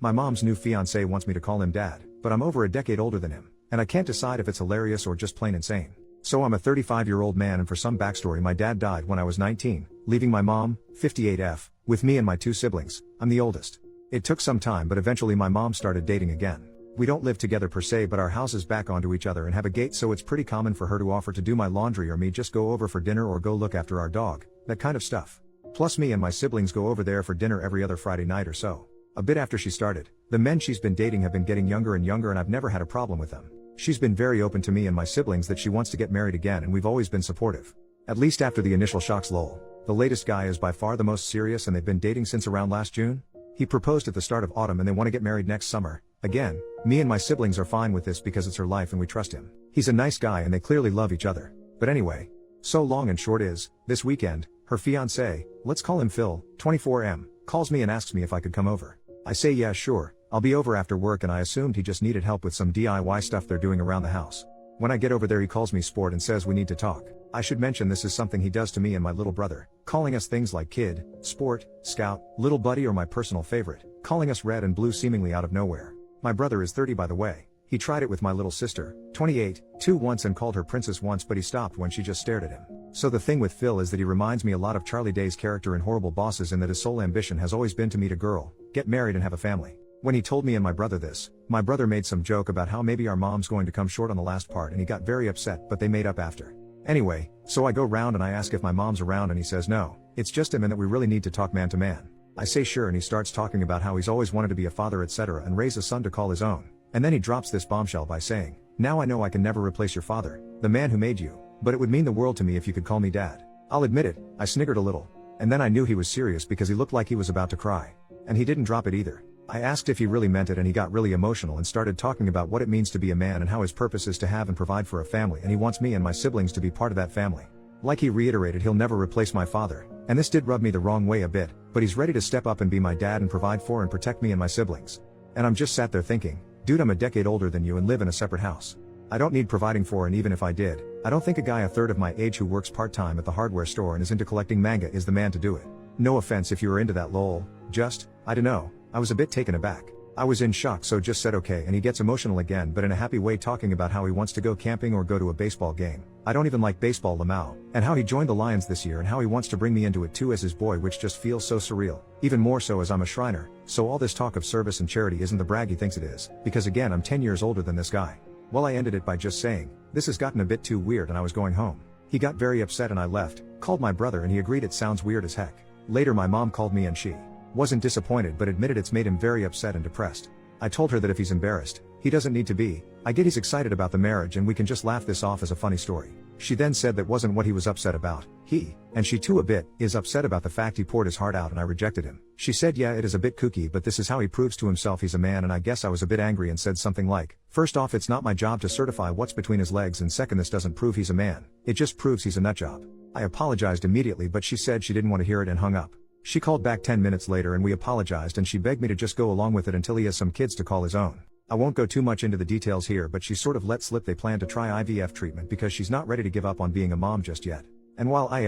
My mom's new fiancé wants me to call him dad, but I'm over a decade older than him, and I can't decide if it's hilarious or just plain insane. So I'm a 35-year-old man, and for some backstory, my dad died when I was 19, leaving my mom, 58F, with me and my two siblings. I'm the oldest. It took some time, but eventually my mom started dating again. We don't live together per se, but our houses back onto each other and have a gate, so it's pretty common for her to offer to do my laundry or me just go over for dinner or go look after our dog, that kind of stuff. Plus me and my siblings go over there for dinner every other Friday night or so. A bit after she started, the men she's been dating have been getting younger and younger, and I've never had a problem with them. She's been very open to me and my siblings that she wants to get married again, and we've always been supportive. At least after the initial shocks. Lol. The latest guy is by far the most serious, and they've been dating since around last June. He proposed at the start of autumn and they want to get married next summer. Again, me and my siblings are fine with this because it's her life and we trust him. He's a nice guy and they clearly love each other. But anyway, so long and short is, this weekend, her fiancé, let's call him Phil, 24M, calls me and asks me if I could come over. I say yeah, sure, I'll be over after work, and I assumed he just needed help with some DIY stuff they're doing around the house. When I get over there, he calls me sport and says we need to talk. I should mention this is something he does to me and my little brother, calling us things like kid, sport, scout, little buddy, or my personal favorite, calling us red and blue seemingly out of nowhere. My brother is 30, by the way. He tried it with my little sister, 28, once, and called her princess once, but he stopped when she just stared at him. So the thing with Phil is that he reminds me a lot of Charlie Day's character in Horrible Bosses, in that his sole ambition has always been to meet a girl, get married and have a family. When he told me and my brother this, my brother made some joke about how maybe our mom's going to come short on the last part, and he got very upset, but they made up after. Anyway, so I go round and I ask if my mom's around, and he says no, it's just him and that we really need to talk man to man. I say sure, and he starts talking about how he's always wanted to be a father, etc., and raise a son to call his own. And then he drops this bombshell by saying, now I know I can never replace your father, the man who made you, but it would mean the world to me if you could call me dad. I'll admit it, I sniggered a little. And then I knew he was serious because he looked like he was about to cry. And he didn't drop it either. I asked if he really meant it, and he got really emotional and started talking about what it means to be a man and how his purpose is to have and provide for a family, and he wants me and my siblings to be part of that family. Like he reiterated he'll never replace my father, and this did rub me the wrong way a bit, but he's ready to step up and be my dad and provide for and protect me and my siblings. And I'm just sat there thinking, dude, I'm a decade older than you and live in a separate house. I don't need providing for, and even if I did, I don't think a guy a third of my age who works part-time at the hardware store and is into collecting manga is the man to do it. No offense if you were into that, lol. Just, I dunno, I was a bit taken aback. I was in shock, so just said okay, and he gets emotional again, but in a happy way, talking about how he wants to go camping or go to a baseball game. I don't even like baseball, Lamau, and how he joined the Lions this year and how he wants to bring me into it too as his boy, which just feels so surreal. Even more so as I'm a Shriner, so all this talk of service and charity isn't the brag he thinks it is, because again, I'm 10 years older than this guy. Well, I ended it by just saying, this has gotten a bit too weird, and I was going home. He got very upset and I left, called my brother, and he agreed it sounds weird as heck. Later my mom called me and she wasn't disappointed, but admitted it's made him very upset and depressed. I told her that if he's embarrassed, he doesn't need to be. I get he's excited about the marriage and we can just laugh this off as a funny story. She then said that wasn't what he was upset about. He, and she too a bit, is upset about the fact he poured his heart out and I rejected him. She said yeah, it is a bit kooky, but this is how he proves to himself he's a man, and I guess I was a bit angry and said something like, first off, it's not my job to certify what's between his legs, and second, this doesn't prove he's a man. It just proves he's a nutjob. I apologized immediately, but she said she didn't want to hear it and hung up. She called back 10 minutes later and we apologized, and she begged me to just go along with it until he has some kids to call his own. I won't go too much into the details here, but she sort of let slip they plan to try IVF treatment because she's not ready to give up on being a mom just yet. And while I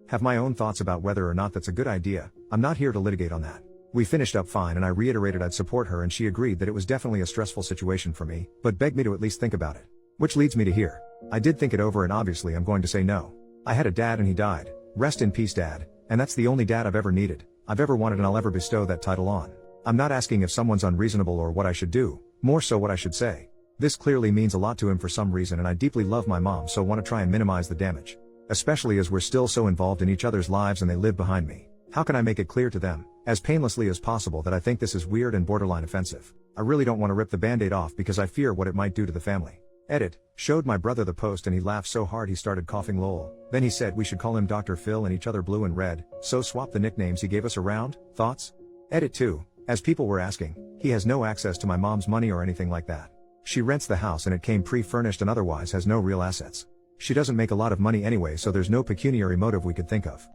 have my own thoughts about whether or not that's a good idea, I'm not here to litigate on that. We finished up fine and I reiterated I'd support her, and she agreed that it was definitely a stressful situation for me, but begged me to at least think about it. Which leads me to here. I did think it over, and obviously I'm going to say no. I had a dad and he died. Rest in peace, Dad. And that's the only dad I've ever needed, I've ever wanted, and I'll ever bestow that title on. I'm not asking if someone's unreasonable or what I should do, more so what I should say. This clearly means a lot to him for some reason, and I deeply love my mom, so want to try and minimize the damage. Especially as we're still so involved in each other's lives and they live behind me. How can I make it clear to them, as painlessly as possible, that I think this is weird and borderline offensive? I really don't want to rip the band-aid off because I fear what it might do to the family. Edit, showed my brother the post and he laughed so hard he started coughing, lol. Then he said we should call him Dr. Phil and each other blue and red, so swap the nicknames he gave us around. Thoughts? Edit 2, as people were asking, he has no access to my mom's money or anything like that. She rents the house and it came pre-furnished and otherwise has no real assets. She doesn't make a lot of money anyway, so there's no pecuniary motive we could think of.